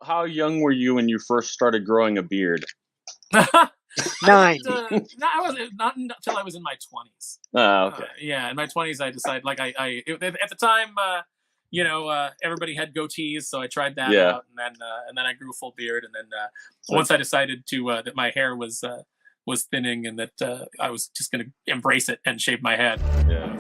How young were you when you first started growing a beard? 90. No, I wasn't not until I was in my 20s. Oh, okay. Yeah, in my 20s, I decided at the time, everybody had goatees, so I tried that out, and then I grew a full beard, and then once I decided that my hair was thinning, and that I was just going to embrace it and shave my head. Yeah.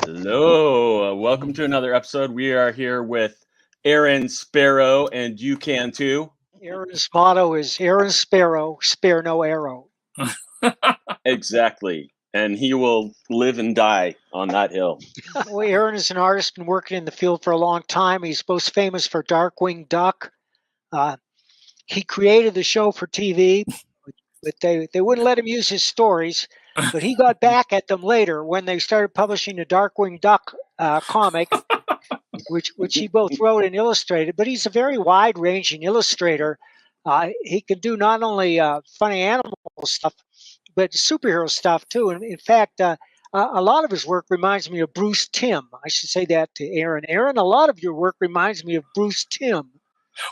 Hello, welcome to another episode. We are here with Aaron Sparrow, and you can too. Aaron's motto is Aaron Sparrow, spare no arrow. Exactly, and he will live and die on that hill. Well, Aaron is an artist, been working in the field for a long time. He's most famous for Darkwing Duck. He created the show for TV, but they wouldn't let him use his stories. But he got back at them later when they started publishing the Darkwing Duck comic, which he both wrote and illustrated. But he's a very wide-ranging illustrator. He can do not only funny animal stuff, but superhero stuff too. And in fact, a lot of his work reminds me of Bruce Timm. I should say that to Aaron. Aaron, a lot of your work reminds me of Bruce Timm.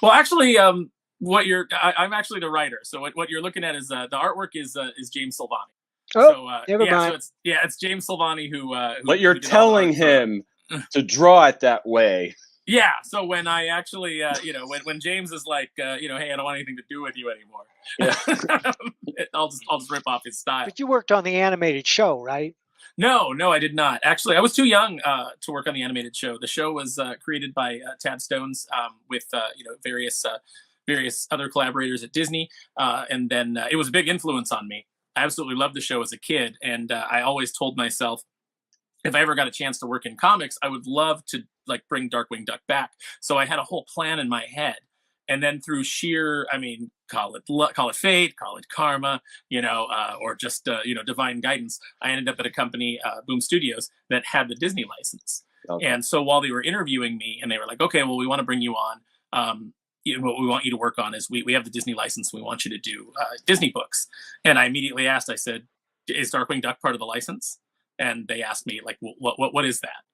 Well, actually, I'm actually the writer. So what you're looking at is the artwork is James Silvani. Oh, never mind. So it's James Silvani who But you're telling him to draw it that way. Yeah. So when I actually, when James is like, hey, I don't want anything to do with you anymore. Yeah. I'll just rip off his style. But you worked on the animated show, right? No, I did not. Actually, I was too young to work on the animated show. The show was created by Tad Stones with various other collaborators at Disney, and then it was a big influence on me. I absolutely loved the show as a kid, and I always told myself, if I ever got a chance to work in comics, I would love to bring Darkwing Duck back. So I had a whole plan in my head, and then through sheer, call it fate, call it karma, or just divine guidance, I ended up at a company, Boom Studios, that had the Disney license. Okay. And so while they were interviewing me, and they were like, "Okay, well, we want to bring you on." What we want you to work on is we have the Disney license. We want you to do Disney books. And I immediately asked, I said, is Darkwing Duck part of the license? And they asked me, what is that?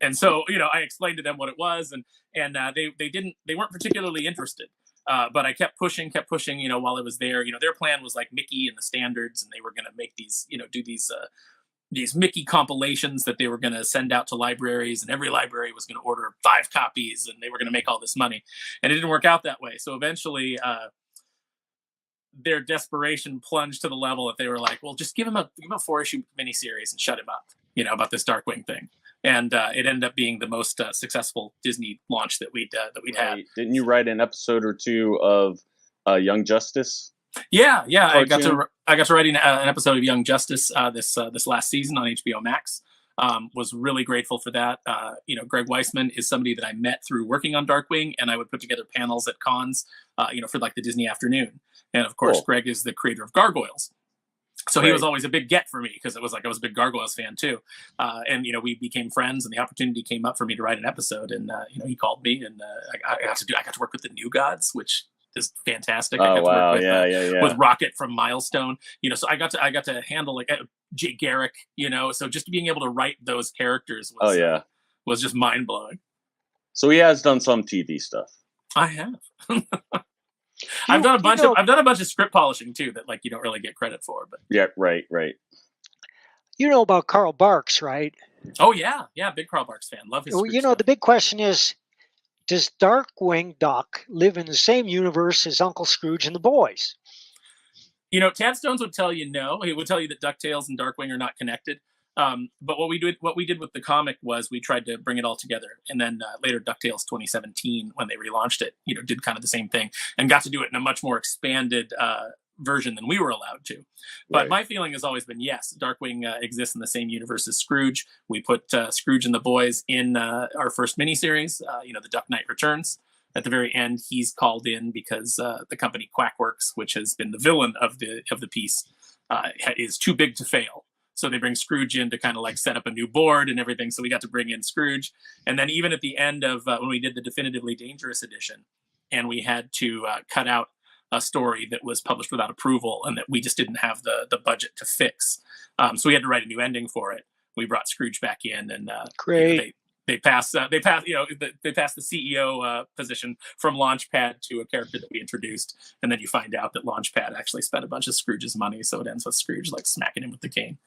And so, I explained to them what it was, and they weren't particularly interested. But I kept pushing, while I was there. Their plan was like Mickey and the Standards, and they were going to make these, do these Mickey compilations that they were going to send out to libraries, and every library was going to order 5 copies, and they were going to make all this money. And it didn't work out that way. So eventually their desperation plunged to the level that they were like, well, just give him a 4-issue miniseries and shut him up, about this Darkwing thing. And it ended up being the most successful Disney launch that we'd had. Didn't you write an episode or two of Young Justice? Yeah. I got to write an episode of Young Justice this last season on HBO Max. Was really grateful for that. Greg Weisman is somebody that I met through working on Darkwing, and I would put together panels at cons, for the Disney afternoon. And of course, cool. Greg is the creator of Gargoyles. So He was always a big get for me, because it was I was a big Gargoyles fan too. And we became friends, and the opportunity came up for me to write an episode, and he called me, and I got to work with the New Gods, which is fantastic. I got to work with Rocket from Milestone. So I got to handle Jay Garrick. So just being able to write those characters was just mind blowing. So he has done some TV stuff. I have. I've done a bunch of script polishing too that you don't really get credit for. But yeah, right. You know about Carl Barks, right? Oh yeah, big Carl Barks fan. Love his. Well, the big question is, does Darkwing Duck live in the same universe as Uncle Scrooge and the boys? Tad Stones would tell you no. He would tell you that DuckTales and Darkwing are not connected. But what we did with the comic was we tried to bring it all together. And then later DuckTales 2017, when they relaunched it, did kind of the same thing and got to do it in a much more expanded version than we were allowed to. But Right. my feeling has always been, yes, Darkwing exists in the same universe as Scrooge. We put Scrooge and the boys in our first miniseries, The Duck Knight Returns. At the very end, he's called in because the company Quackworks, which has been the villain of the piece, is too big to fail. So they bring Scrooge in to kind of like set up a new board and everything. So we got to bring in Scrooge. And then even at the end of when we did the Definitively Dangerous edition, and we had to cut out a story that was published without approval and that we just didn't have the budget to fix. So we had to write a new ending for it. We brought Scrooge back in, and Great. they passed the CEO position from Launchpad to a character that we introduced, and then you find out that Launchpad actually spent a bunch of Scrooge's money, so it ends with Scrooge like smacking him with the cane.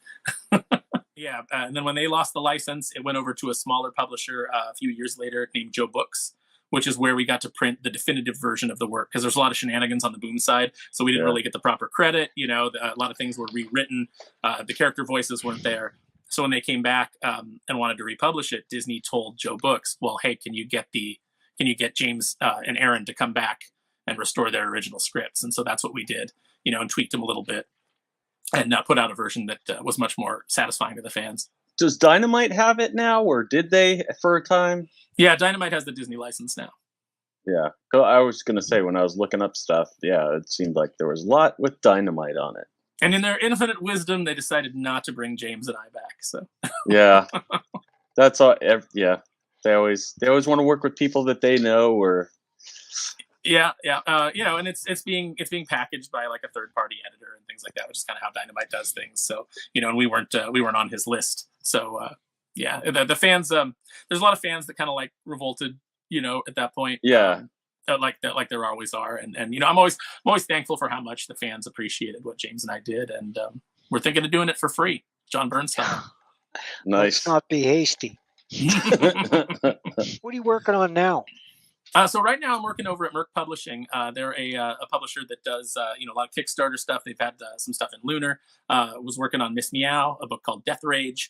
Yeah, and then when they lost the license, it went over to a smaller publisher a few years later named Joe Books, which is where we got to print the definitive version of the work, because there's a lot of shenanigans on the Boom side, so we didn't really get the proper credit. A lot of things were rewritten. The character voices weren't there. So when they came back and wanted to republish it, Disney told Joe Books, "Well, hey, can you get James and Aaron to come back and restore their original scripts?" And so that's what we did, and tweaked them a little bit, and put out a version that was much more satisfying to the fans. Does Dynamite have it now, or did they for a time? Yeah, Dynamite has the Disney license now. Yeah, I was gonna say when I was looking up stuff, yeah, it seemed like there was a lot with Dynamite on it. And in their infinite wisdom, they decided not to bring James and I back. So yeah, that's all. Yeah, they always want to work with people that they know, or yeah. And it's being packaged by like a third party editor and things like that, which is kind of how Dynamite does things. So and we weren't on his list. So the fans, there's a lot of fans that kind of like revolted, at that point. Yeah. Like there always are, and I'm always thankful for how much the fans appreciated what James and I did, and we're thinking of doing it for free. John Bernstein. Nice. Let's not be hasty. What are you working on now? So right now I'm working over at Merck Publishing. They're a publisher that does a lot of Kickstarter stuff. They've had some stuff in Lunar. Was working on Miss Meow, a book called Death Rage,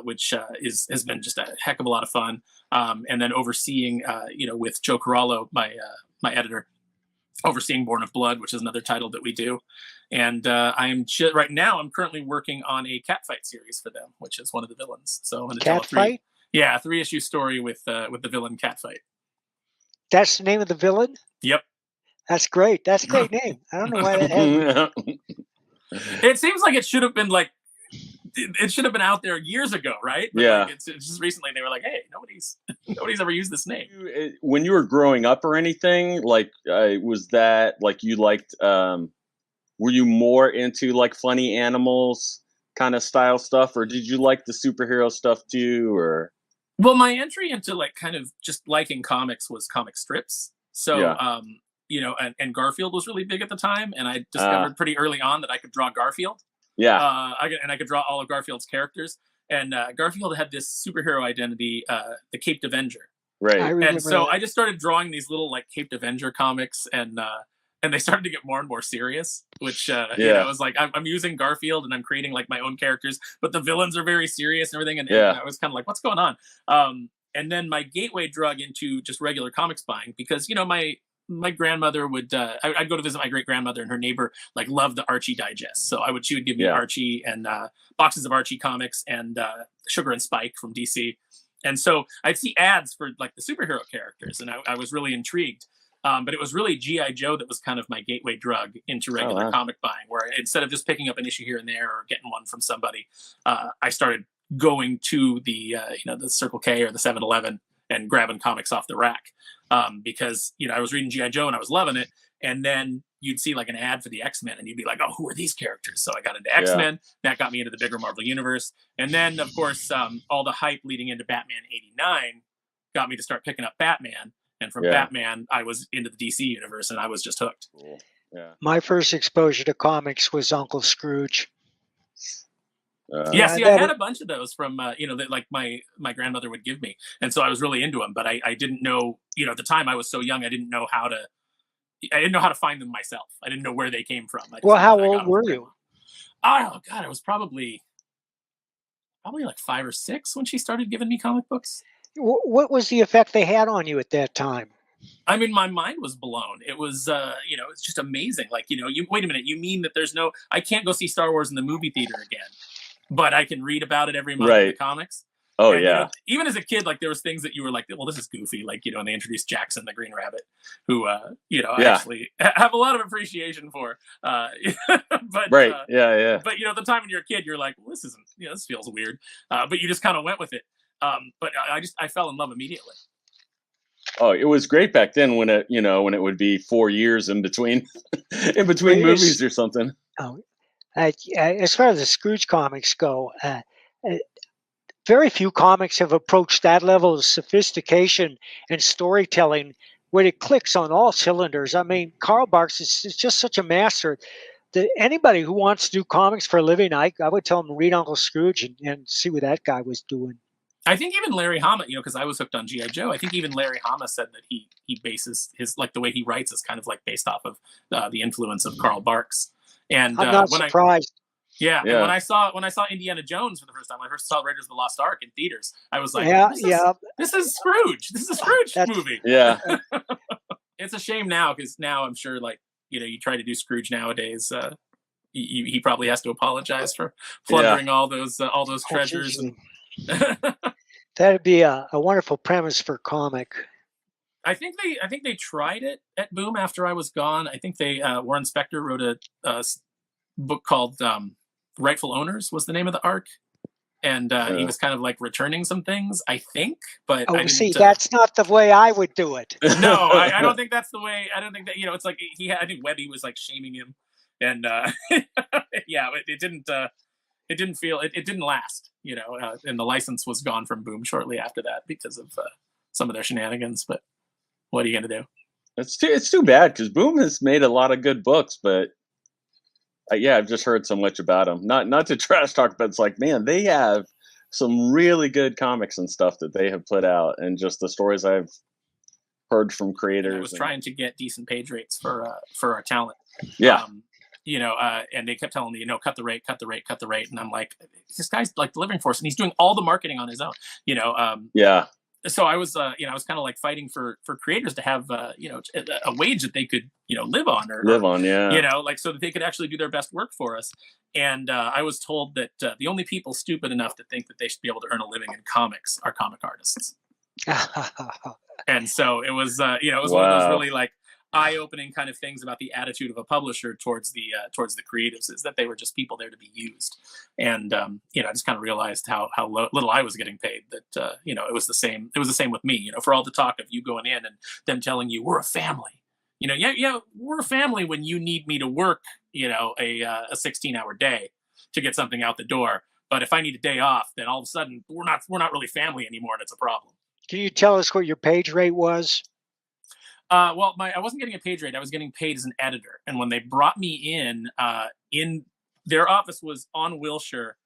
which has been just a heck of a lot of fun. And then overseeing, with Joe Corallo, my editor, overseeing Born of Blood, which is another title that we do. And right now I'm currently working on a Catfight series for them, which is one of the villains. So I'm going to tell a 3-issue story with the villain Catfight. That's the name of the villain? Yep. That's great. That's a great name. I don't know why that happened. It seems like it should have been it should have been out there years ago, right? But yeah. It's just recently they were like, hey, nobody's ever used this name. When you were growing up or anything, was that like you liked? Were you more into like funny animals kind of style stuff, or did you like the superhero stuff too, or? Well, my entry into like kind of just liking comics was comic strips. So, and Garfield was really big at the time, and I discovered pretty early on that I could draw Garfield. Yeah. I could draw all of Garfield's characters, and Garfield had this superhero identity, the Caped Avenger. Right. And so I just started drawing these little like Caped Avenger comics, and they started to get more and more serious, which, it was like, I'm using Garfield and I'm creating like my own characters, but the villains are very serious and everything. And I was kind of like, what's going on? And then my gateway drug into just regular comics buying, because, my grandmother would, I'd go to visit my great grandmother, and her neighbor like loved the Archie digest. So she would give me Archie and boxes of Archie comics and Sugar and Spike from DC. And so I'd see ads for like the superhero characters, and I was really intrigued. But it was really G.I. Joe that was kind of my gateway drug into regular comic buying, where instead of just picking up an issue here and there or getting one from somebody, I started going to the Circle K or the 7-Eleven and grabbing comics off the rack, because I was reading G.I. Joe and I was loving it, and then you'd see like an ad for the X-Men and you'd be like, oh, who are these characters? So I got into X-Men. That got me into the bigger Marvel universe, and then of course all the hype leading into Batman '89 got me to start picking up Batman. And from Batman, I was into the DC universe, and I was just hooked. Cool. Yeah. My first exposure to comics was Uncle Scrooge. I had a bunch of those from, that like my grandmother would give me. And so I was really into them, but I didn't know, at the time I was so young, I didn't know how to find them myself. I didn't know where they came from. Well, how old were you? Oh God, I was probably like 5 or 6 when she started giving me comic books. What was the effect they had on you at that time? I mean, my mind was blown. It was, it's just amazing. Like, you wait a minute. You mean that I can't go see Star Wars in the movie theater again, but I can read about it every month in the comics. Oh, and, yeah. Even as a kid, like there was things that you were like, well, this is goofy. Like, and they introduced Jackson the Green Rabbit, who, I actually have a lot of appreciation for. But yeah. But at the time when you're a kid, you're like, well, this isn't, this feels weird. But you just kind of went with it. But I fell in love immediately. Oh, it was great back then when it would be 4 years in between movies or something. Oh, as far as the Scrooge comics go, very few comics have approached that level of sophistication and storytelling when it clicks on all cylinders. I mean, Carl Barks is just such a master that anybody who wants to do comics for a living, I would tell them to read Uncle Scrooge and see what that guy was doing. I think even Larry Hama, because I was hooked on G.I. Joe, I think even Larry Hama said that he bases his, like, the way he writes is kind of like based off of the influence of Carl Barks. And I'm not surprised. And when I saw Indiana Jones for the first time, when I first saw Raiders of the Lost Ark in theaters, I was like, this is Scrooge. This is a Scrooge movie. Yeah. It's a shame now, because now I'm sure, like, you try to do Scrooge nowadays, he probably has to apologize for plundering all those treasures. That'd be a wonderful premise for comic. I think they tried it at Boom after I was gone. I think Warren Spector wrote a book called Rightful Owners was the name of the arc, and he was kind of like returning some things, I think. But that's not the way I would do it. No, I don't think that's the way. I don't think that it's like I think Webby was like shaming him, and it didn't last, and the license was gone from Boom shortly after that because of some of their shenanigans. But what are you going to do? It's too bad, because Boom has made a lot of good books, but I've just heard so much about them. Not to trash talk, but it's like, man, they have some really good comics and stuff that they have put out, and just the stories I've heard from creators. I was trying to get decent page rates for our talent. Yeah. And they kept telling me, cut the rate. And I'm like, this guy's like delivering for us, and he's doing all the marketing on his own, So I was, I was kind of like fighting for creators to have, a wage that they could, live on, so that they could actually do their best work for us. And I was told that the only people stupid enough to think that they should be able to earn a living in comics are comic artists. And so it was, it was one of those really like eye-opening kind of things about the attitude of a publisher towards the creatives, is that they were just people there to be used. And I just kind of realized how little I was getting paid. That it was the same with me. For all the talk of you going in and them telling you we're a family. We're a family when you need me to work a 16-hour day to get something out the door. But if I need a day off, then all of a sudden we're not really family anymore, and it's a problem. Can you tell us what your page rate was? I wasn't getting a page rate. I was getting paid as an editor. And when they brought me in their office was on Wilshire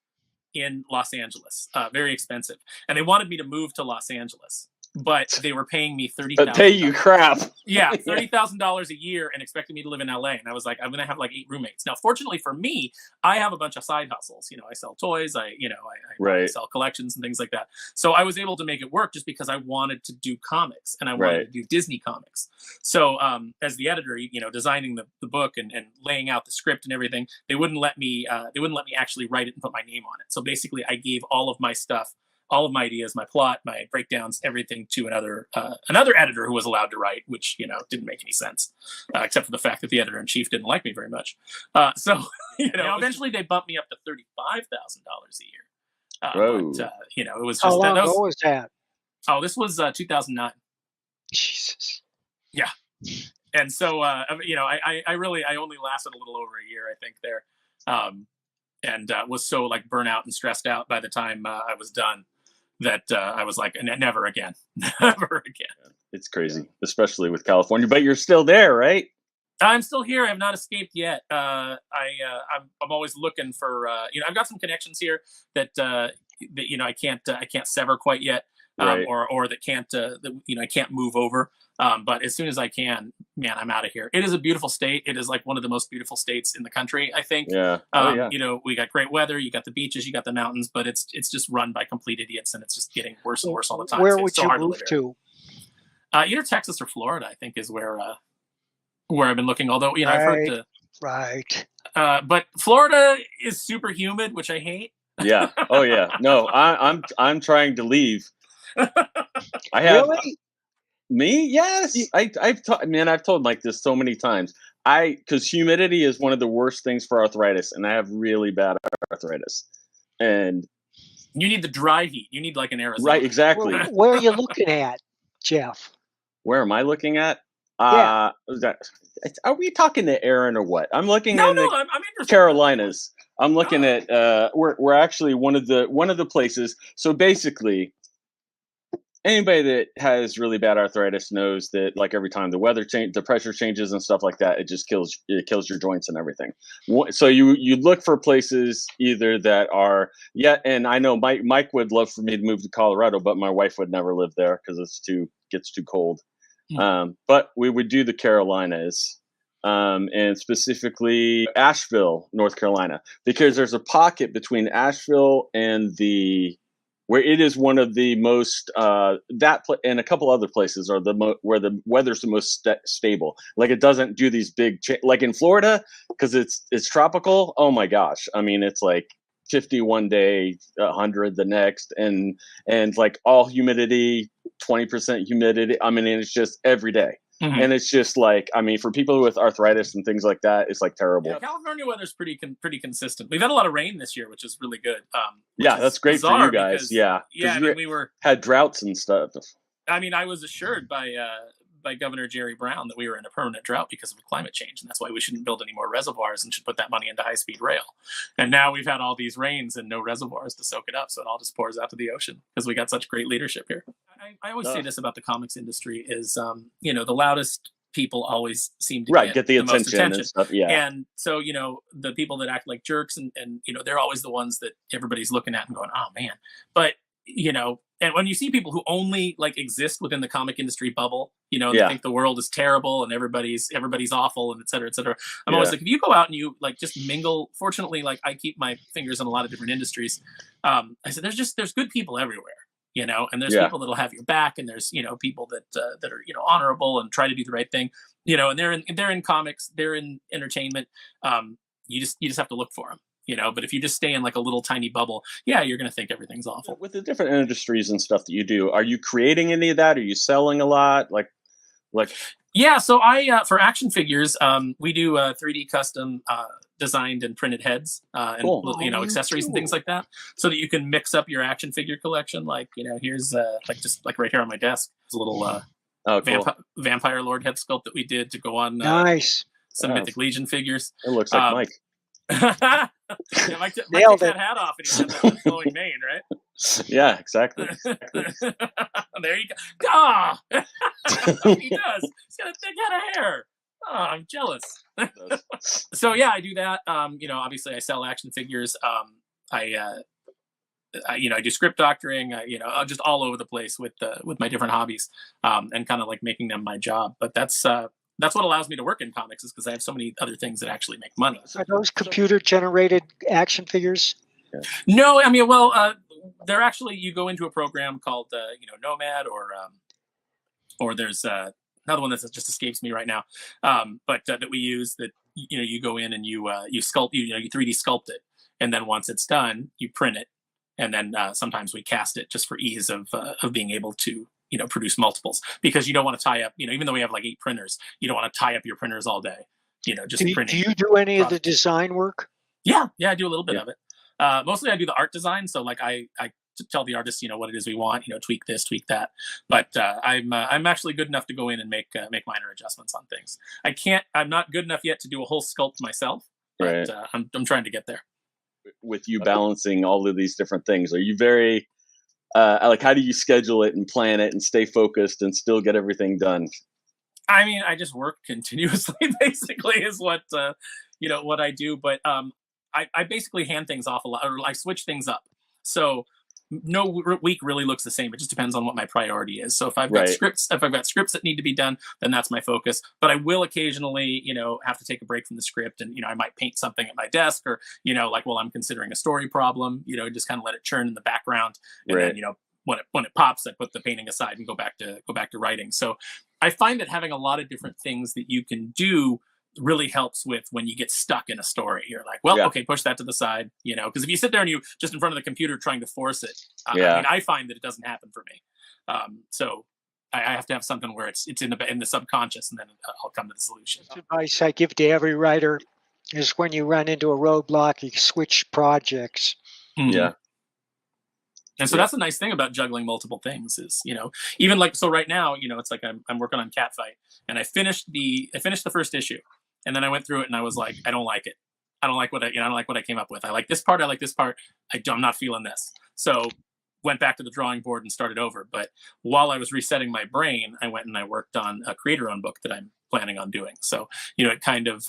in Los Angeles, very expensive. And they wanted me to move to Los Angeles, but they were paying me $30,000. But pay you crap. Yeah, $30,000 a year, and expecting me to live in LA. And I was like, I'm going to have like 8 roommates. Now, fortunately for me, I have a bunch of side hustles. I sell toys. I sell collections and things like that. So I was able to make it work just because I wanted to do comics, and I wanted to do Disney comics. So as the editor, designing the book and laying out the script and everything, they wouldn't let me actually write it and put my name on it. So basically I gave all of my stuff, all of my ideas, my plot, my breakdowns, everything to another editor who was allowed to write, which didn't make any sense, except for the fact that the editor-in-chief didn't like me very much. Eventually they bumped me up to $35,000 a year. But it was just how long ago was that? Oh, this was 2009. Jesus. Yeah, and so I only lasted a little over a year, I think, there, and was so like burnt out and stressed out by the time I was done that I was like, never again, never again. It's crazy, especially with California. But you're still there, right? I'm still here. I have not escaped yet. I'm always looking for. I've got some connections here that I can't sever quite yet, or that can't I can't move over. But as soon as I can, man, I'm out of here. It is a beautiful state. It is like one of the most beautiful states in the country, I think. Yeah. We got great weather. You got the beaches. You got the mountains. But it's just run by complete idiots, and it's just getting worse and worse all the time. Where would you move to? Either Texas or Florida, I think, is where I've been looking. Although, I've heard Right. but Florida is super humid, which I hate. Yeah. Oh yeah. No, I'm trying to leave. I have Really? me. Yes. I've told Mike this so many times. Because humidity is one of the worst things for arthritis, and I have really bad arthritis. And you need the dry heat. You need like an Arizona. Right. Exactly. Where are you looking at, Jeff? Where am I looking at? Yeah. Are we talking to Aaron or what? I'm looking I'm interested. Carolinas. I'm looking at we're actually one of the places. So basically, anybody that has really bad arthritis knows that like every time the weather change, the pressure changes and stuff like that, it just kills your joints and everything. So you look for places either that are and I know Mike would love for me to move to Colorado, but my wife would never live there because gets too cold. But we would do the Carolinas, and specifically Asheville, North Carolina, because there's a pocket between Asheville and where it is one of the most and a couple other places are where the weather's the most stable. Like it doesn't do these big like in Florida because it's tropical. Oh my gosh! I mean, it's like 50 one day, 100 the next, and like all humidity, 20% humidity. I mean, it's just every day. Mm-hmm. And it's just like, I mean, for people with arthritis and things like that, it's like terrible. Yeah, California weather's pretty consistent. We've had a lot of rain this year, which is really good. That's great for you guys. Because, I mean, we had droughts and stuff. I mean, I was assured by Governor Jerry Brown that we were in a permanent drought because of climate change, and that's why we shouldn't build any more reservoirs and should put that money into high-speed rail. And now we've had all these rains and no reservoirs to soak it up, so it all just pours out to the ocean because we got such great leadership here. I always say this about the comics industry is, the loudest people always seem to get the most attention. And stuff, yeah. And so, the people that act like jerks and they're always the ones that everybody's looking at and going, oh man. But, and when you see people who only like exist within the comic industry bubble, they think the world is terrible and everybody's awful and et cetera, et cetera. I'm always like, if you go out and you like just mingle, fortunately, like I keep my fingers in a lot of different industries. I said, there's good people everywhere, and there's people that'll have your back, and there's, people that are, honorable and try to do the right thing, and they're in comics, they're in entertainment. You just have to look for them. But if you just stay in like a little tiny bubble, you're going to think everything's awful. With the different industries and stuff that you do, are you creating any of that? Are you selling a lot? Yeah. So I, for action figures, we do 3D custom designed and printed heads and, cool. Accessories and things like that, so that you can mix up your action figure collection. Like, here's just like right here on my desk, there's a little cool. Vampire Lord head sculpt that we did to go on nice some Mythic Legion figures. It looks like Mike. Mike took that hat off and he had that flowing mane, right? Yeah, exactly. There you go. Ah! He does. He's got a thick head of hair. Oh, I'm jealous. So I do that. Obviously I sell action figures. I do script doctoring. Just all over the place with my different hobbies, and kind of like making them my job. But that's what allows me to work in comics, is because I have so many other things that actually make money. Are those computer-generated action figures? No, I mean, they're actually, you go into a program called, Nomad, or there's another one that just escapes me right now, but that we use that, you go in and you sculpt, you 3D sculpt it. And then once it's done, you print it. And then sometimes we cast it just for ease of being able to, produce multiples, because you don't want to tie up, even though we have like 8 printers, you don't want to tie up your printers all day, just printing. Do you do any of the design work? Yeah, I do a little bit of it. Mostly I do the art design. So like I tell the artist, what it is we want, tweak this, tweak that. But I'm actually good enough to go in and make minor adjustments on things. I'm not good enough yet to do a whole sculpt myself, but right. I'm trying to get there. With you balancing all of these different things, are you very how do you schedule it and plan it and stay focused and still get everything done? I mean, I just work continuously, basically, is what what I do. But I basically hand things off a lot, or I switch things up. So no week really looks the same. It just depends on what my priority is. So if I've got scripts that need to be done, then that's my focus. But I will occasionally, have to take a break from the script, and I might paint something at my desk, or like while I'm considering a story problem, just kind of let it churn in the background, and then when it pops, I put the painting aside and go back to writing. So I find that having a lot of different things that you can do really helps with when you get stuck in a story. You're like, well, okay, push that to the side, because if you sit there and you just in front of the computer trying to force it, I find that it doesn't happen for me. So I have to have something where it's in the subconscious, and then I'll come to the solution. Advice I give to every writer is when you run into a roadblock, you switch projects. Yeah. And so that's the nice thing about juggling multiple things is, even like, so right now, it's like I'm working on Catfight, and I finished the first issue, and then I went through it and I was like, I don't like it. I don't like what I came up with. I like this part. I like this part. I'm not feeling this. So went back to the drawing board and started over. But while I was resetting my brain, I went and I worked on a creator-owned book that I'm planning on doing. So, it kind of,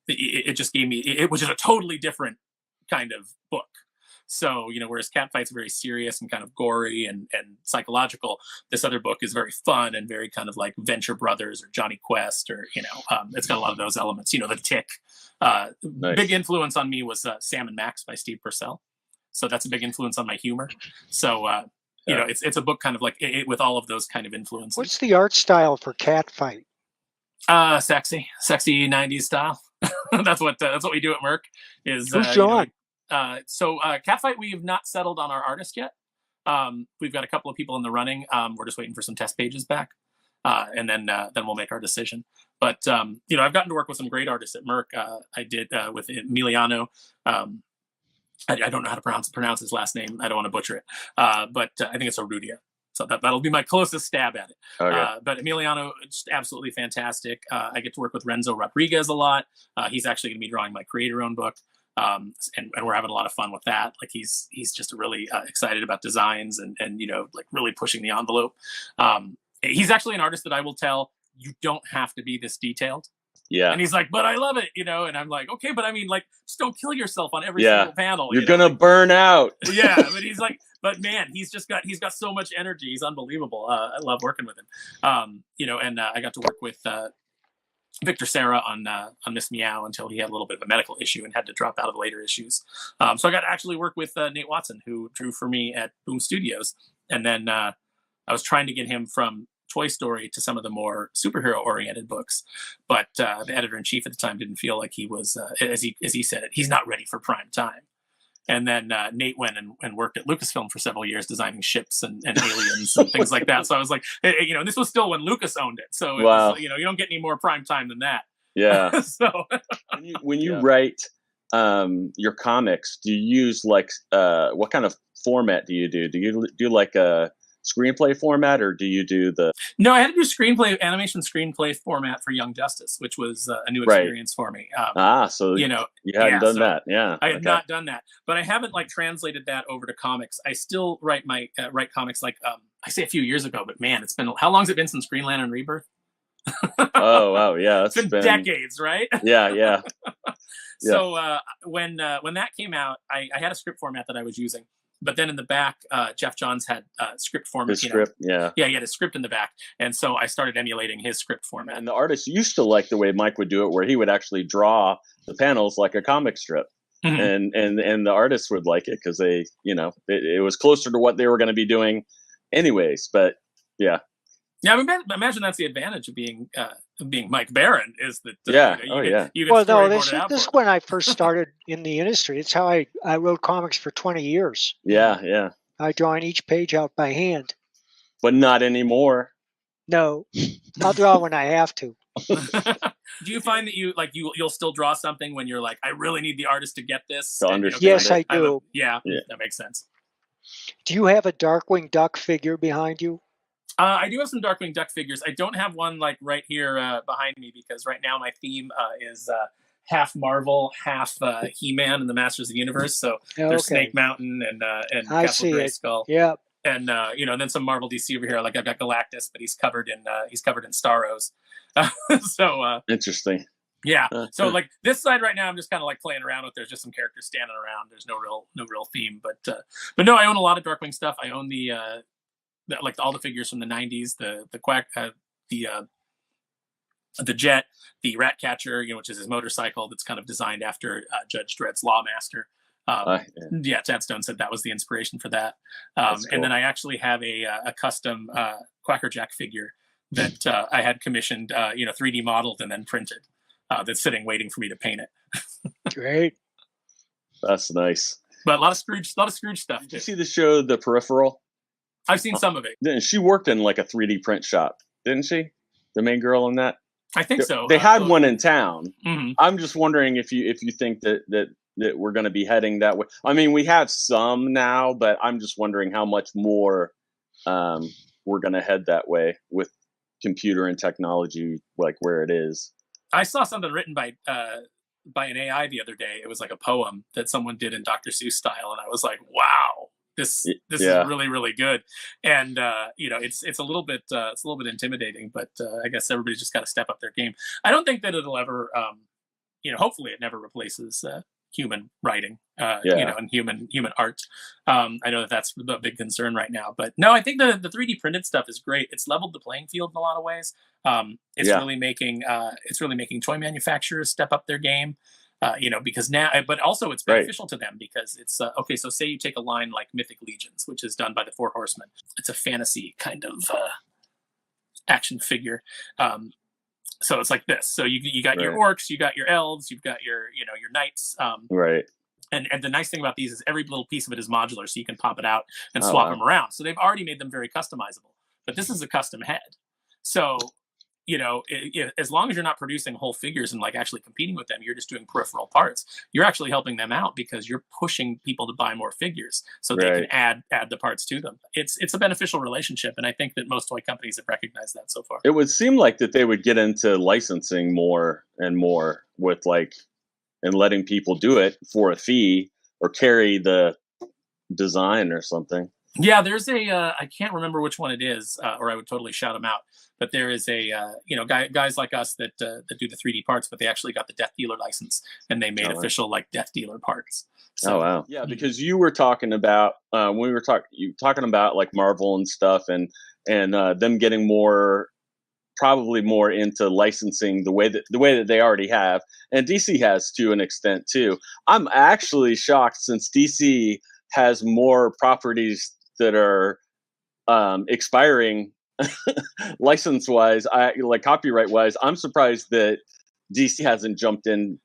it just gave me, it was just a totally different kind of book. So, whereas Catfight's very serious and kind of gory and psychological, this other book is very fun and very kind of like Venture Brothers or Johnny Quest, or, it's got a lot of those elements, The Tick. Nice. Big influence on me was Sam and Max by Steve Purcell. So that's a big influence on my humor. So, it's a book kind of like with all of those kind of influences. What's the art style for Catfight? Sexy 90s style. that's what we do at Merck. Is who's John? So Catfight, we have not settled on our artist yet. We've got a couple of people in the running. We're just waiting for some test pages back, and then we'll make our decision. But I've gotten to work with some great artists at Merck. I did with Emiliano. I don't know how to pronounce his last name. I don't want to butcher it, but I think it's Orudia. So that'll be my closest stab at it. Okay. But Emiliano, just absolutely fantastic. I get to work with Renzo Rodriguez a lot. He's actually going to be drawing my creator-owned book. And we're having a lot of fun with that. Like he's just really excited about designs and like really pushing the envelope. He's actually an artist that I will tell, you don't have to be this detailed. Yeah. And he's like, but I love it, and I'm like, okay, but I mean, like, just don't kill yourself on every single panel. You're gonna burn out. Yeah, but he's like, but man, he's got so much energy. He's unbelievable. I love working with him. And I got to work with Victor Serra on Miss Meow until he had a little bit of a medical issue and had to drop out of later issues. So I got to actually work with Nate Watson, who drew for me at Boom Studios. And then I was trying to get him from Toy Story to some of the more superhero-oriented books. But the editor-in-chief at the time didn't feel like he was, as he said it, he's not ready for prime time. And then Nate went and worked at Lucasfilm for several years, designing ships and aliens and things like that. So I was like, this was still when Lucas owned it. So it was, you don't get any more prime time than that. Yeah. So when you write your comics, do you use like what kind of format do you do? Do you do like a screenplay format, or do you do the? No, I had to do animation screenplay format for Young Justice, which was a new experience for me. So you hadn't done that. Yeah, I had not done that, but I haven't like translated that over to comics. I still write comics like I say a few years ago, but man, how long has it been since Green Lantern Rebirth? Oh wow, yeah, it's been decades, right? Yeah. So when that came out, I had a script format that I was using. But then in the back, Jeff Johns had script format. His script, yeah, he had a script in the back, and so I started emulating his script format. And the artist used to like the way Mike would do it, where he would actually draw the panels like a comic strip, and the artists would like it because they, it was closer to what they were going to be doing, anyways. But yeah. Yeah, I imagine that's the advantage of being Mike Barron is that you this is when I first started in the industry. It's how I wrote comics for 20 years. Yeah. I draw each page out by hand. But not anymore. No, I'll draw when I have to. Do you find that you'll still draw something when you're like, I really need the artist to get this? To understand yes, I do. That makes sense. Do you have a Darkwing Duck figure behind you? I do have some Darkwing Duck figures. I don't have one like right here behind me because right now my theme is half Marvel, half He-Man and the Masters of the Universe. So there's Snake Mountain and Castle Grayskull. Yeah. And and then some Marvel DC over here. Like I've got Galactus, but he's covered in Starros. So interesting. Yeah. So like this side right now, I'm just kind of like playing around with. There's just some characters standing around. There's no real theme. But no, I own a lot of Darkwing stuff. I own like all the figures from the 90s, the Quack, the Jet, the Ratcatcher, which is his motorcycle that's kind of designed after Judge Dredd's Lawmaster. Yeah, Tad Stone said that was the inspiration for that. Cool. And then I actually have a custom Quacker Jack figure that I had commissioned, 3D modeled and then printed. That's sitting waiting for me to paint it. Great. That's nice. But a lot of Scrooge stuff. Did you see the show The Peripheral? I've seen some of it. She worked in like a 3D print shop, didn't she? The main girl in that. I think so. They had one in town. Mm-hmm. I'm just wondering if you think that we're going to be heading that way. I mean, we have some now, but I'm just wondering how much more we're going to head that way with computer and technology, like where it is. I saw something written by an AI the other day. It was like a poem that someone did in Dr. Seuss style, and I was like, "Wow, this is really, really good." And it's a little bit intimidating, but I guess everybody's just got to step up their game. I don't think that it'll ever, hopefully, it never replaces human writing, and human art. I know that's the big concern right now, but no, I think the 3D printed stuff is great. It's leveled the playing field in a lot of ways. It's really making toy manufacturers step up their game. Because now, but also it's beneficial to them because it's okay. So say you take a line like Mythic Legions, which is done by the Four Horsemen. It's a fantasy kind of action figure. So it's like this. So you got your orcs, you got your elves, you've got your knights. Right. And the nice thing about these is every little piece of it is modular, so you can pop it out and swap them around. So they've already made them very customizable. But this is a custom head. So as long as you're not producing whole figures and like actually competing with them, you're just doing peripheral parts. You're actually helping them out because you're pushing people to buy more figures so they can add the parts to them. It's a beneficial relationship, and I think that most toy companies have recognized that so far. It would seem like that they would get into licensing more and more with and letting people do it for a fee or carry the design or something. Yeah, there's I can't remember which one it is, or I would totally shout them out. But there is guys like us that do the 3D parts, but they actually got the Death Dealer license, and they made official like Death Dealer parts. So, wow! Yeah, because you were talking about when we were talking about like Marvel and stuff, and them getting probably more into licensing the way that they already have, and DC has to an extent too. I'm actually shocked since DC has more properties that are expiring license wise, copyright wise. I'm surprised that DC hasn't jumped in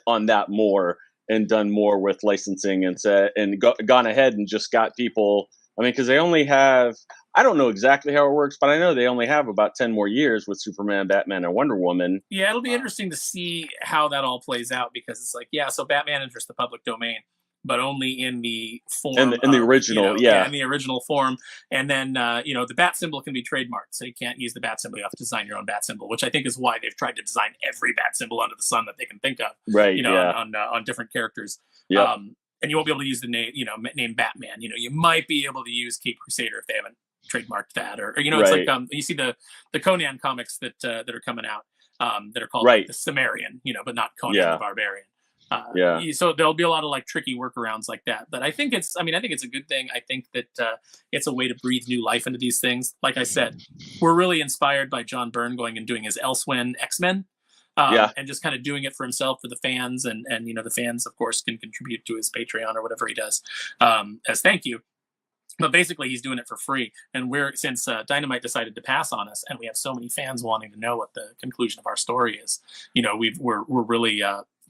on that more and done more with licensing and gone ahead and just got people. I mean, because they only have, I don't know exactly how it works, but I know they only have about 10 more years with Superman, Batman, and Wonder Woman. Yeah, it'll be interesting to see how that all plays out, because it's like, so Batman enters the public domain, but only in the form in the original, in the original form. And then the bat symbol can be trademarked, so you can't use the bat symbol. You have to design your own bat symbol, which I think is why they've tried to design every bat symbol under the sun that they can think of. Right. On different characters. Yeah. And you won't be able to use the name Batman. You might be able to use Cape Crusader if they haven't trademarked that, or it's like you see the Conan comics that are coming out that are called like the Cimmerian, but not Conan the Barbarian. So there'll be a lot of like tricky workarounds like that, but I think it's a good thing. I think that it's a way to breathe new life into these things. Like I said, we're really inspired by John Byrne going and doing his Elsewhen X-Men, and just kind of doing it for himself, for the fans, and the fans of course can contribute to his Patreon or whatever he does as thank you. But basically, he's doing it for free. And since Dynamite decided to pass on us, and we have so many fans wanting to know what the conclusion of our story is, we're really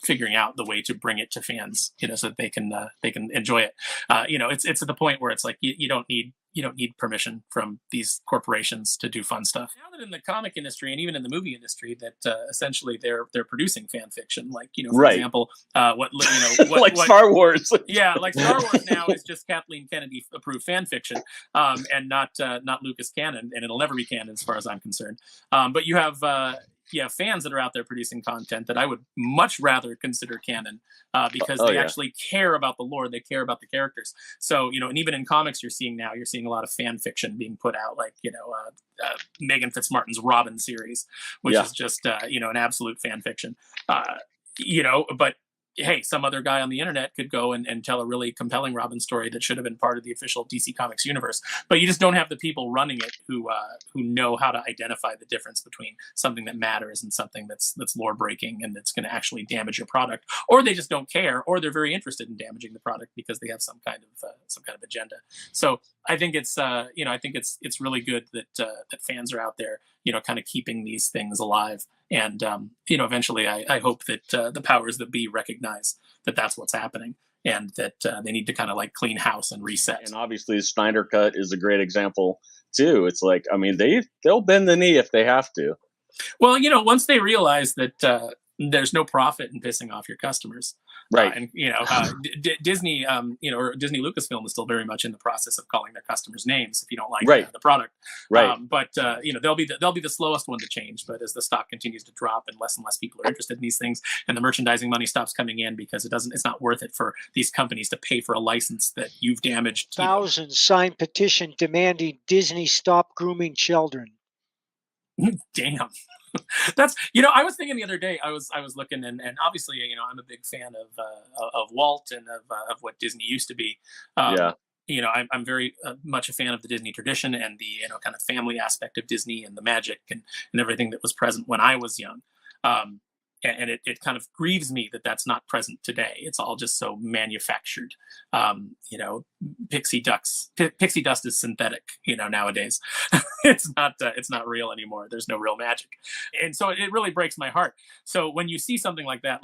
figuring out the way to bring it to fans, so that they can enjoy it. It's at the point where it's like you don't need permission from these corporations to do fun stuff. Now that in the comic industry and even in the movie industry that essentially they're producing fan fiction, like for example, like Star Wars. Like Star Wars now is just Kathleen Kennedy approved fan fiction, and not Lucas canon, and it'll never be canon as far as I'm concerned. But you have fans that are out there producing content that I would much rather consider canon, because they actually care about the lore, they care about the characters. So, and even in comics you're seeing a lot of fan fiction being put out, like, Megan Fitzmartin's Robin series, which is just, an absolute fan fiction. But hey, some other guy on the internet could go and tell a really compelling Robin story that should have been part of the official DC Comics universe. But you just don't have the people running it who know how to identify the difference between something that matters and something that's lore breaking and that's going to actually damage your product, or they just don't care, or they're very interested in damaging the product because they have some kind of agenda. So I think it's I think it's really good that that fans are out there, kind of keeping these things alive. And eventually, I hope that the powers that be recognize that that's what's happening, and that they need to kind of like clean house and reset. And obviously, the Snyder Cut is a great example too. It's like, I mean, they'll bend the knee if they have to. Well, once they realize that there's no profit in pissing off your customers, right? And Disney, or Disney Lucasfilm is still very much in the process of calling their customers names if you don't like the product, right? But they'll be the slowest one to change. But as the stock continues to drop and less people are interested in these things, and the merchandising money stops coming in because it's not worth it for these companies to pay for a license that you've damaged. Thousands signed petition demanding Disney stop grooming children. Damn. That's I was thinking the other day, I was looking, and obviously I'm a big fan of Walt and of what Disney used to be. I'm very much a fan of the Disney tradition and the kind of family aspect of Disney and the magic and everything that was present when I was young. And it kind of grieves me that that's not present today. It's all just so manufactured. Pixie dust is synthetic. Nowadays, it's not real anymore. There's no real magic, and so it really breaks my heart. So when you see something like that,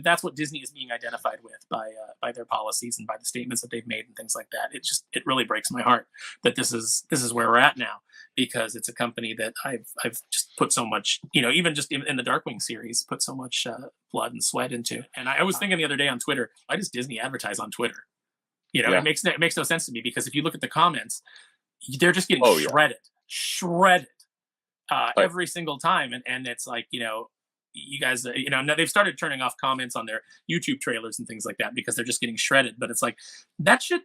that's what Disney is being identified with by their policies and by the statements that they've made and things like that. It really breaks my heart that this is where we're at now, because it's a company that I've just put so much, even just in the Darkwing series, put so much blood and sweat into. And I was thinking the other day on Twitter, why does Disney advertise on Twitter? It makes no sense to me, because if you look at the comments, they're just getting shredded every single time. And it's like, you guys, now they've started turning off comments on their YouTube trailers and things like that because they're just getting shredded. But it's like, that should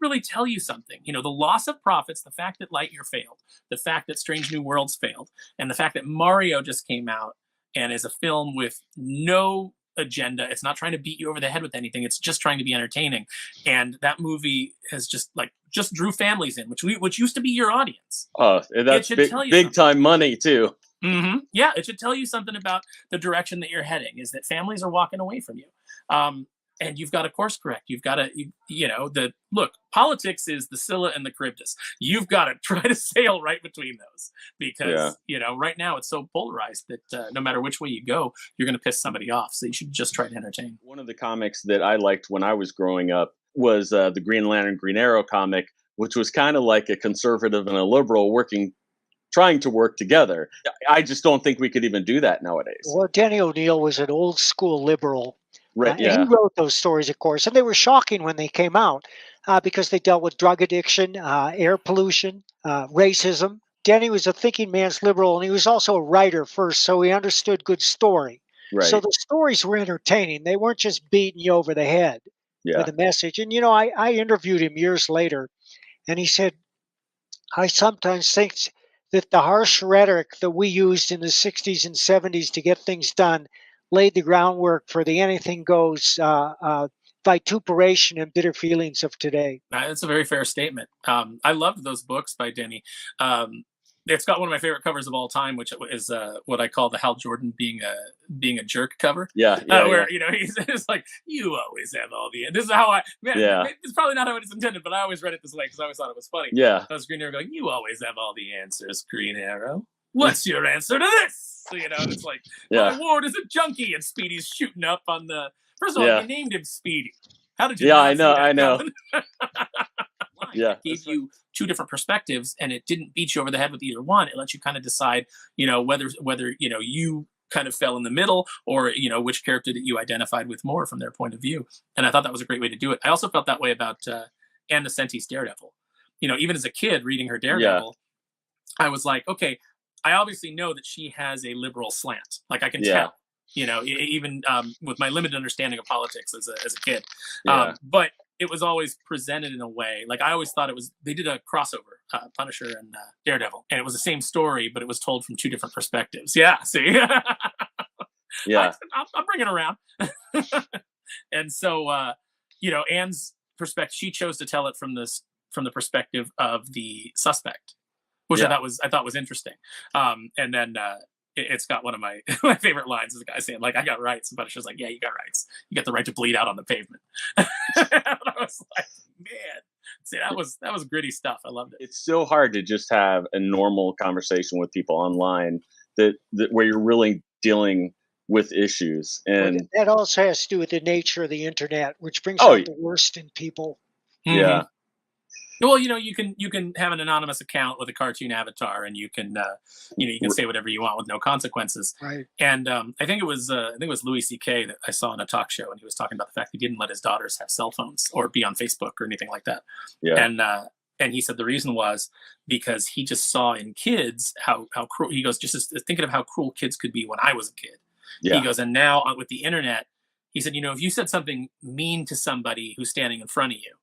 really tell you something. The loss of profits, the fact that Lightyear failed, the fact that Strange New Worlds failed, and the fact that Mario just came out and is a film with no agenda. It's not trying to beat you over the head with anything. It's just trying to be entertaining. And that movie has just drew families in, which used to be your audience. Oh, and that's big time money too. Mm-hmm. Yeah, it should tell you something about the direction that you're heading, is that families are walking away from you. And you've got to course correct. You've got to, look, politics is the Scylla and the Charybdis. You've got to try to sail right between those, because, right now it's so polarized that no matter which way you go, you're going to piss somebody off. So you should just try to entertain. One of the comics that I liked when I was growing up was the Green Lantern, Green Arrow comic, which was kind of like a conservative and a liberal trying to work together. I just don't think we could even do that nowadays. Well, Denny O'Neil was an old school liberal. Right, He wrote those stories, of course, and they were shocking when they came out because they dealt with drug addiction, air pollution, racism. Denny was a thinking man's liberal, and he was also a writer first, so he understood good story. Right. So the stories were entertaining. They weren't just beating you over the head with a message. And, I interviewed him years later, and he said, I sometimes think that the harsh rhetoric that we used in the 60s and 70s to get things done laid the groundwork for the anything goes vituperation and bitter feelings of today. That's a very fair statement. I loved those books by Denny. It's got one of my favorite covers of all time, which is what I call the Hal Jordan being a jerk cover. Where he's just like, you always have all the. This is how it's probably not how it's intended, but I always read it this way because I always thought it was funny. Yeah. I was Green Arrow going, you always have all the answers, Green Arrow. What's your answer to this? So, it's like, my ward is a junkie, and Speedy's shooting up on the. First of all, you named him Speedy. How did you? Yeah, I know. It gave you two different perspectives, and it didn't beat you over the head with either one. It let you kind of decide, whether you kind of fell in the middle, or which character that you identified with more from their point of view. And I thought that was a great way to do it. I also felt that way about Ann Nocenti's Daredevil. Even as a kid reading her Daredevil, I was like, okay, I obviously know that she has a liberal slant. Like, I can tell. Even with my limited understanding of politics as a kid. But it was always presented in a way, like I always thought they did a crossover, Punisher and Daredevil, and it was the same story, but it was told from two different perspectives. Yeah, see? Yeah. I'll bring it around. And so, Anne's perspective, she chose to tell it from the perspective of the suspect, which I thought was interesting. And then it's got one of my my favorite lines is the guy saying, like, I got rights. But it's just like, yeah, you got rights. You got the right to bleed out on the pavement. And I was like, man, see, that was gritty stuff. I loved it. It's so hard to just have a normal conversation with people online that where you're really dealing with issues. And that also has to do with the nature of the internet, which brings Oh, out the worst in people. yeah. Well, you can have an anonymous account with a cartoon avatar, and you can say whatever you want with no consequences. Right. And I think it was Louis C.K. that I saw on a talk show, and he was talking about the fact he didn't let his daughters have cell phones or be on Facebook or anything like that. Yeah. And he said the reason was because he just saw in kids how cruel. He goes, just thinking of how cruel kids could be when I was a kid. Yeah. He goes, and now with the internet, he said, if you said something mean to somebody who's standing in front of you,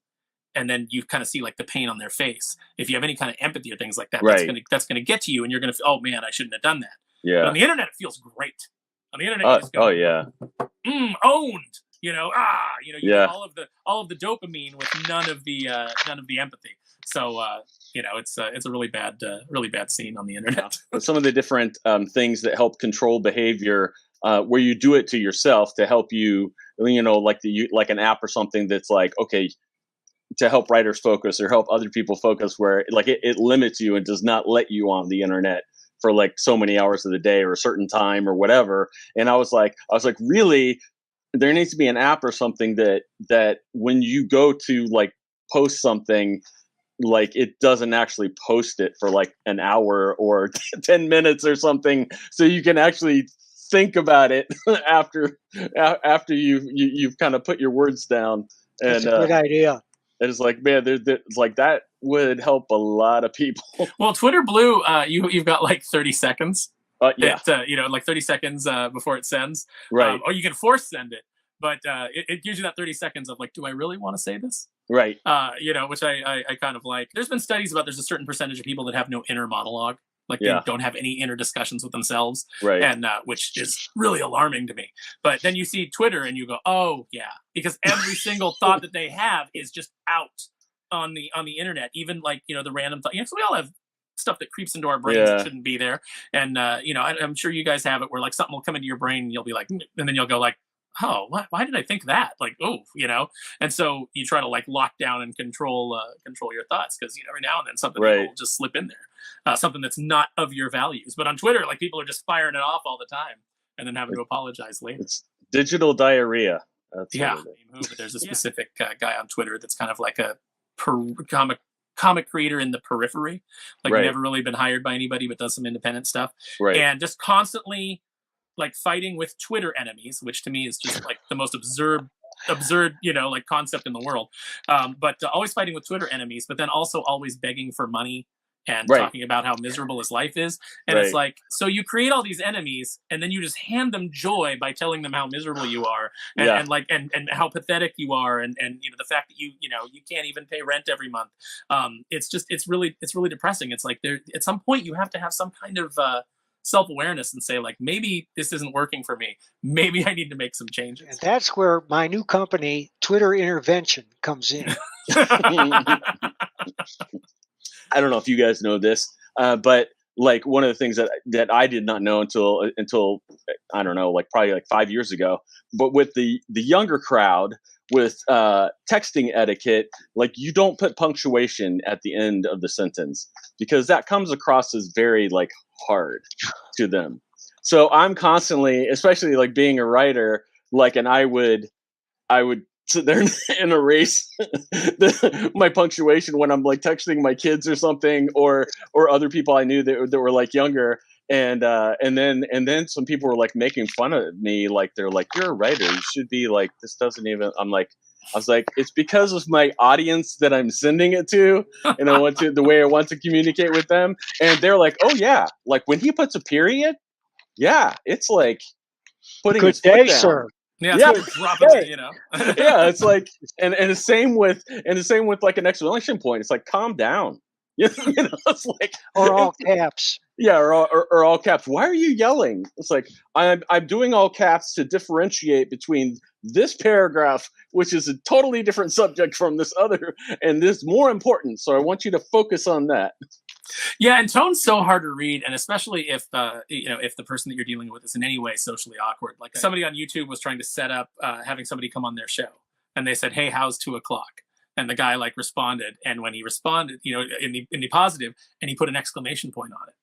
and then you kind of see like the pain on their face, if you have any kind of empathy or things like that, right, that's gonna get to you, and you're gonna feel, oh man, I shouldn't have done that. Yeah. But on the internet, it feels great. On the internet, you just go, oh yeah, owned. You yeah, get all of the dopamine with none of the empathy. So it's a really bad scene on the internet. Some of the different things that help control behavior, where you do it to yourself to help you, like an app or something that's like, okay, to help writers focus or help other people focus, where like it limits you and does not let you on the internet for like so many hours of the day or a certain time or whatever. And I was like, really, there needs to be an app or something that when you go to like post something, like it doesn't actually post it for like an hour or 10 minutes or something, so you can actually think about it after you've kind of put your words down. And that's a good idea. It's like, man, it's like that would help a lot of people. Well, Twitter Blue, you've got like 30 seconds. Yeah. Like 30 seconds before it sends. Right. Or you can force send it, but it gives you that 30 seconds of like, do I really want to say this? Right. Which I kind of like. There's been studies about there's a certain percentage of people that have no inner monologue. Like they don't have any inner discussions with themselves, right? And which is really alarming to me. But then you see Twitter and you go, oh yeah, because every single thought that they have is just out on the internet. Even like the random thought. So we all have stuff that creeps into our brains that shouldn't be there. And I'm sure you guys have it where like something will come into your brain and you'll be like, and then you'll go like, oh, why did I think that? Like, oh, and so you try to like lock down and control your thoughts, because every now and then something will just slip in there, something that's not of your values. But on Twitter, like people are just firing it off all the time and then having to apologize later. It's digital diarrhea. But there's a specific guy on Twitter that's kind of like a comic creator in the periphery, like never really been hired by anybody, but does some independent stuff, and just constantly like fighting with Twitter enemies, which to me is just like the most absurd, like concept in the world. But always fighting with Twitter enemies, but then also always begging for money and talking about how miserable his life is. And it's like, so you create all these enemies and then you just hand them joy by telling them how miserable you are and how pathetic you are. And the fact that you can't even pay rent every month. It's really depressing. It's like at some point you have to have some kind of, self-awareness and say like, maybe this isn't working for me. Maybe I need to make some changes. And that's where my new company, Twitter Intervention, comes in. I don't know if you guys know this, but like one of the things that I did not know until I don't know, like probably like 5 years ago, but with the younger crowd with texting etiquette, like you don't put punctuation at the end of the sentence because that comes across as very like hard to them. So I'm constantly, especially like being a writer, like, and I would sit there and erase my punctuation when I'm like texting my kids or something, or other people I knew that were like younger. And then some people were like making fun of me. Like, they're like, you're a writer. You should be like, this doesn't even, I was like, it's because of my audience that I'm sending it to, and I want to, the way I want to communicate with them. And they're like, oh yeah. Like when he puts a period, yeah, it's like putting good his foot day, down. sir. Yeah, drop it, Yeah, it's like, and the same with like an exclamation point. It's like, calm down. It's like, or all caps. Yeah, or all caps. Why are you yelling? It's like I'm doing all caps to differentiate between this paragraph, which is a totally different subject from this other, and this more important. So I want you to focus on that. Yeah, and tone's so hard to read, and especially if if the person that you're dealing with is in any way socially awkward. Like somebody on YouTube was trying to set up having somebody come on their show, and they said, "Hey, how's 2:00?" And the guy like responded, and when he responded, in the positive, and he put an exclamation point on it.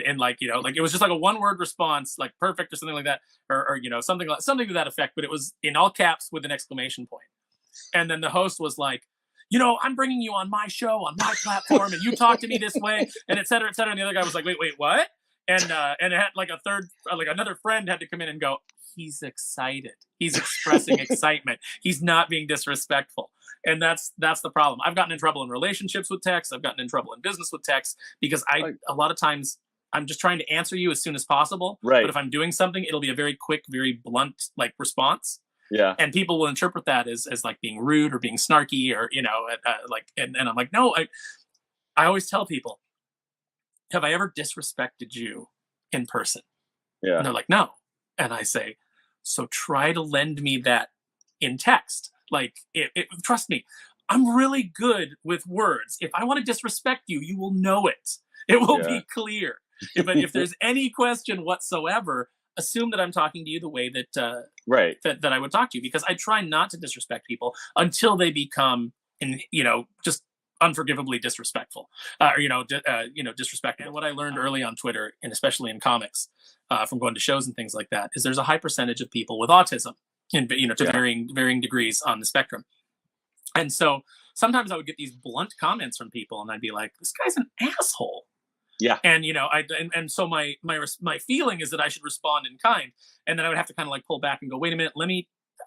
And like like it was just like a one-word response, like perfect or something like that, or something to that effect. But it was in all caps with an exclamation point. And then the host was like, I'm bringing you on my show, on my platform, and you talk to me this way, and et cetera, et cetera. And the other guy was like, wait, what? And it had like another friend had to come in and go, he's excited. He's expressing excitement. He's not being disrespectful. And that's the problem. I've gotten in trouble in relationships with text. I've gotten in trouble in business with text because a lot of times I'm just trying to answer you as soon as possible. Right. But if I'm doing something, it'll be a very quick, very blunt like response. Yeah. And people will interpret that as like being rude or being snarky or, and I'm like, no, I always tell people, have I ever disrespected you in person? Yeah. And they're like, no. And I say, so try to lend me that in text. Like, trust me, I'm really good with words. If I want to disrespect you, you will know it. It will be clear. But if there's any question whatsoever, assume that I'm talking to you the way that that I would talk to you, because I try not to disrespect people until they become, just unforgivably disrespectful, disrespectful. And what I learned early on Twitter, and especially in comics, from going to shows and things like that, is there's a high percentage of people with autism, and to varying degrees on the spectrum. And so sometimes I would get these blunt comments from people, and I'd be like, "This guy's an asshole." Yeah. And so my feeling is that I should respond in kind, and then I would have to kind of like pull back and go, wait a minute,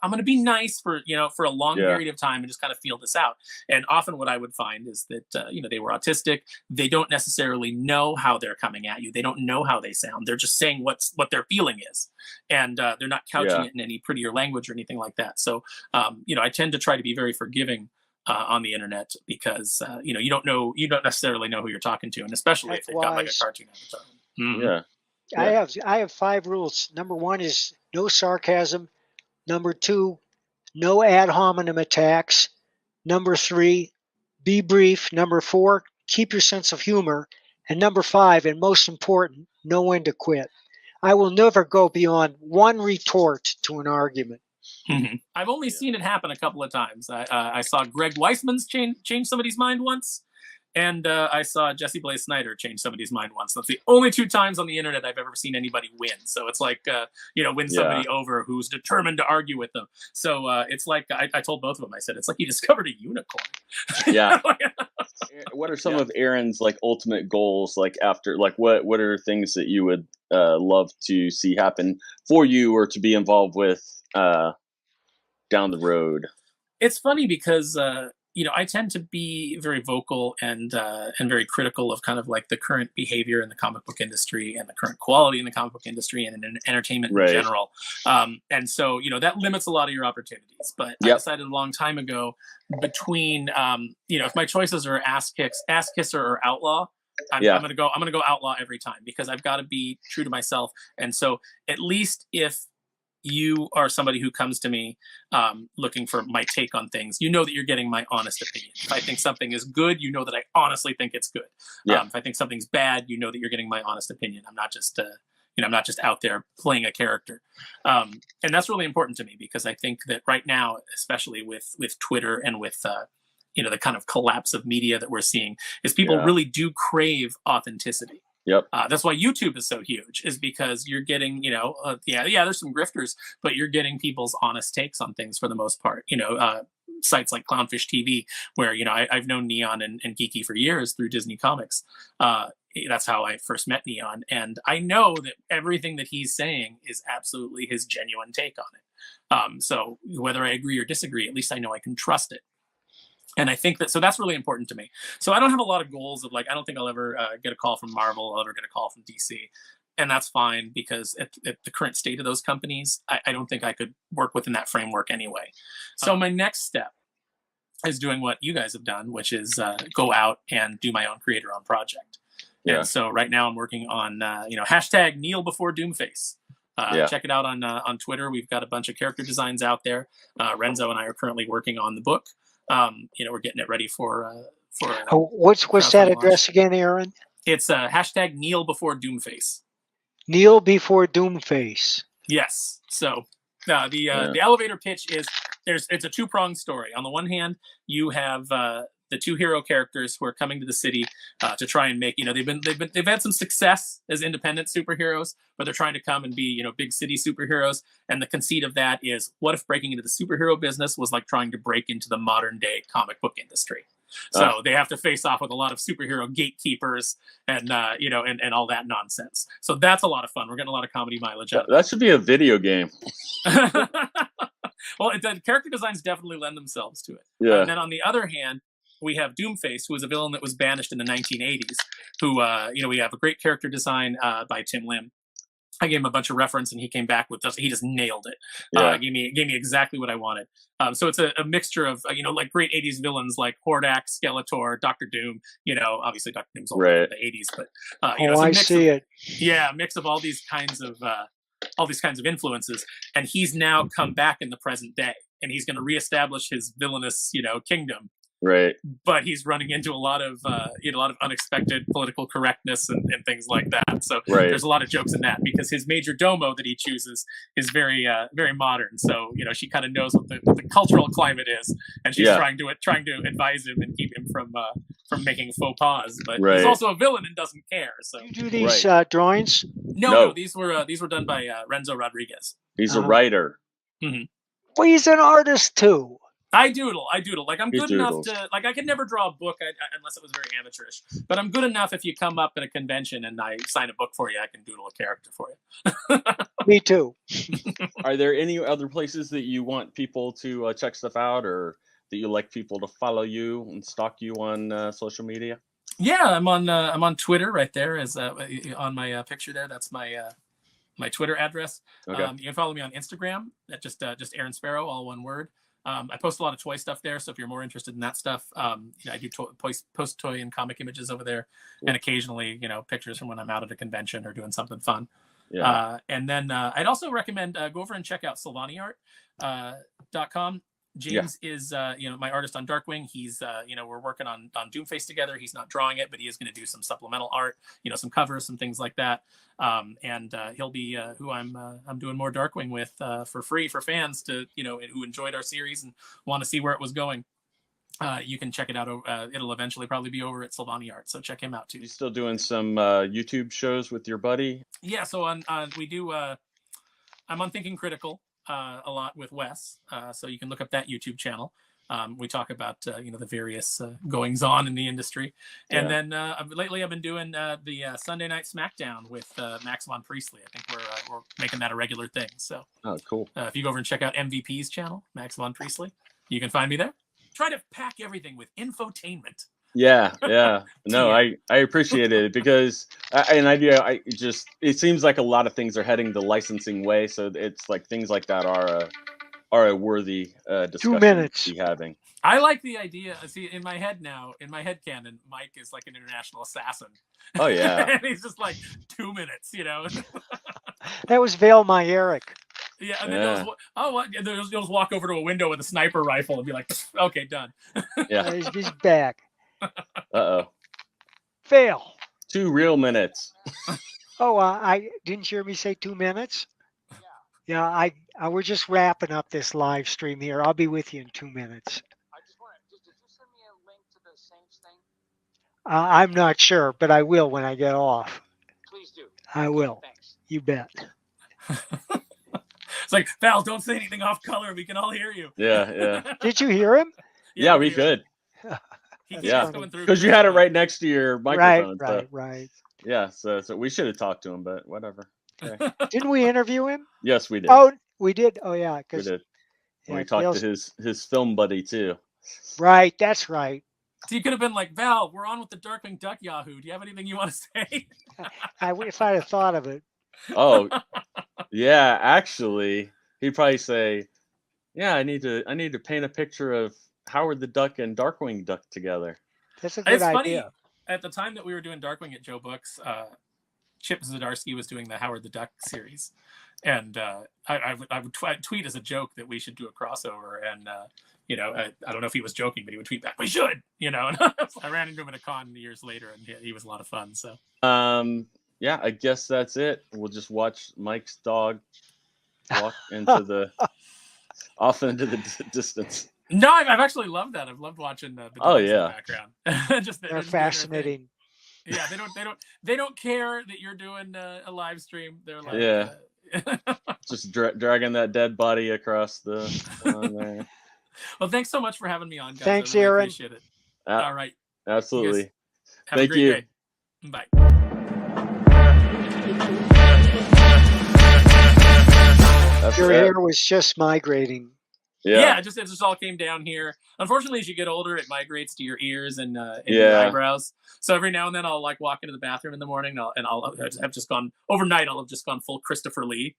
I'm going to be nice for a long period of time and just kind of feel this out. And often what I would find is that they were autistic. They don't necessarily know how they're coming at you. They don't know how they sound. They're just saying what their feeling is, and they're not couching it in any prettier language or anything like that. So I tend to try to be very forgiving on the internet, because you don't necessarily know who you're talking to, and especially if they've got like a cartoon avatar. Mm-hmm. I have 5 rules. Number 1 is no sarcasm. Number 2, no ad hominem attacks. Number 3, be brief. Number 4, keep your sense of humor. And number 5, and most important, know when to quit. I will never go beyond one retort to an argument. Mm-hmm. I've only seen it happen a couple of times. I saw Greg Weisman's change somebody's mind once, and I saw Jesse Blaze Snyder change somebody's mind once. That's the only 2 times on the internet I've ever seen anybody win. So it's like, win somebody over who's determined to argue with them. So it's like, I told both of them, I said, it's like you discovered a unicorn. Yeah. What are some of Aaron's like ultimate goals? Like after, like what are things that you would love to see happen for you or to be involved with down the road? It's funny because I tend to be very vocal and very critical of kind of like the current behavior in the comic book industry and the current quality in the comic book industry and in entertainment in general. And so that limits a lot of your opportunities. But I decided a long time ago, between if my choices are ass kisser or outlaw, I'm gonna go outlaw every time, because I've got to be true to myself. And so at least if you are somebody who comes to me looking for my take on things, that you're getting my honest opinion. If I think something is good, that I honestly think it's good. If I think something's bad, that you're getting my honest opinion. I'm not just I'm not just out there playing a character. And that's really important to me, because I think that right now, especially with Twitter and with the kind of collapse of media that we're seeing, is people really do crave authenticity. Yep. That's why YouTube is so huge, is because you're getting, there's some grifters, but you're getting people's honest takes on things for the most part. Sites like Clownfish TV, where, I've known Neon and Geeky for years through Disney Comics. That's how I first met Neon. And I know that everything that he's saying is absolutely his genuine take on it. So whether I agree or disagree, at least I know I can trust it. And I think so that's really important to me. So I don't have a lot of goals of like, I don't think I'll ever get a call from Marvel. I'll ever get a call from DC. And that's fine, because at the current state of those companies, I don't think I could work within that framework anyway. So my next step is doing what you guys have done, which is go out and do my own creator-owned project. Yeah. And so right now I'm working on hashtag Kneel Before Doomface. Check it out on Twitter. We've got a bunch of character designs out there. Renzo and I are currently working on the book. We're getting it ready for what's that address again, Aaron? It's hashtag Kneel Before Doomface. Kneel Before Doomface. Yes. So the elevator pitch is it's a two-pronged story. On the one hand, you have the two hero characters who are coming to the city to try and make, they've had some success as independent superheroes, but they're trying to come and be, big city superheroes. And the conceit of that is, what if breaking into the superhero business was like trying to break into the modern day comic book industry? So they have to face off with a lot of superhero gatekeepers and all that nonsense. So that's a lot of fun. We're getting a lot of comedy mileage out of that. Should be a video game. Well, the character designs definitely lend themselves to it. Yeah. And then on the other hand, we have Doomface, who is a villain that was banished in the 1980s, who, we have a great character design by Tim Lim. I gave him a bunch of reference, and he came back with he just nailed it. Yeah. Gave me exactly what I wanted. So it's a mixture of like great 80s villains like Hordak, Skeletor, Doctor Doom. Obviously Doctor Doom's older in the 80s, but I see it. Yeah, a mix of all these kinds of influences, and he's now come back in the present day, and he's going to reestablish his villainous kingdom. Right. But he's running into a lot of unexpected political correctness and things like that. So there's a lot of jokes in that, because his major domo that he chooses is very very modern. So she kind of knows what the cultural climate is, and she's trying to advise him and keep him from making faux pas. But he's also a villain and doesn't care. So you do these drawings? No, these were done by Renzo Rodriguez. He's a writer. Mm-hmm. Well, he's an artist too. I doodle. Like I'm good enough to I could never draw a book unless it was very amateurish. But I'm good enough if you come up at a convention and I sign a book for you, I can doodle a character for you. Me too. Are there any other places that you want people to check stuff out, or that you like people to follow you and stalk you on social media? Yeah, I'm on Twitter right there, as on my picture there. That's my Twitter address. Okay. You can follow me on Instagram at just Aaron Sparrow, all one word. I post a lot of toy stuff there, so if you're more interested in that stuff, I do post toy and comic images over there, and occasionally, pictures from when I'm out at a convention or doing something fun. Yeah. And then I'd also recommend go over and check out SilvaniArt.com. James is my artist on Darkwing. He's we're working on Doomface together. He's not drawing it, but he is going to do some supplemental art, some covers, some things like that. And he'll be who I'm doing more Darkwing with for free for fans to who enjoyed our series and want to see where it was going. You can check it out. It'll eventually probably be over at Silvani Art, so check him out too. You still doing some YouTube shows with your buddy? Yeah, so we do. I'm on Thinking Critical a lot with Wes, so you can look up that YouTube channel. We talk about the various goings on in the industry, and then lately I've been doing the Sunday Night SmackDown with Max Von Priestley. I think we're making that a regular thing. So cool. If you go over and check out MVP's channel, Max Von Priestley, you can find me there. Try to pack everything with infotainment. Yeah. No, I appreciate it, because it seems like a lot of things are heading the licensing way, so it's like things like that are a worthy discussion 2 minutes to be having. I like the idea. See, in my head canon, Mike is like an international assassin. Oh yeah. And he's just like 2 minutes, That was Vale my Eric. Yeah, and then you'll just walk over to a window with a sniper rifle and be like, okay, done. Yeah. He's back. Uh-oh. Fail. 2 real minutes. Oh, I didn't you hear me say 2 minutes? Yeah, I we're just wrapping up this live stream here. I'll be with you in 2 minutes. I just want to. Did you send me a link to the Saints thing? I'm not sure, but I will when I get off. Please do. I will. Thanks. You bet. It's like, Val, don't say anything off color. We can all hear you. Yeah. Did you hear him? Yeah, we could. Yeah, because you had it right next to your microphone. Right. Yeah, so we should have talked to him, but whatever. Okay. Didn't we interview him? Yes, we did. Oh, we did. Oh, yeah. We did. Yeah, we talked to his film buddy too. Right, that's right. So you could have been like, Val, we're on with the Darkwing Duck Yahoo. Do you have anything you want to say? If I'd have thought of it. Oh, yeah. Actually, he'd probably say, "Yeah, I need to paint a picture of Howard the Duck and Darkwing Duck together." That's a good idea. Funny. at the time that we were doing Darkwing at Joe Books, Chip Zdarsky was doing the Howard the Duck series, and I would tweet as a joke that we should do a crossover, and I don't know if he was joking, but he would tweet back, "We should," And I ran into him at a con years later, and he was a lot of fun. So yeah, I guess that's it. We'll just watch Mike's dog walk into off into the distance. No, I've actually loved that. I've loved watching the dogs in the background. They're fascinating. Yeah, they don't care that you're doing a live stream. They're like, yeah, just dragging that dead body across the there. Well, thanks so much for having me on, guys. Thanks, I really Aaron. appreciate it. All right, absolutely. Have Thank a great you. Day. Bye. Your hair was just migrating. Yeah, it just all came down here. Unfortunately, as you get older, it migrates to your ears and your eyebrows. So every now and then, I'll like walk into the bathroom in the morning, and I'll have just gone overnight. I'll have just gone full Christopher Lee,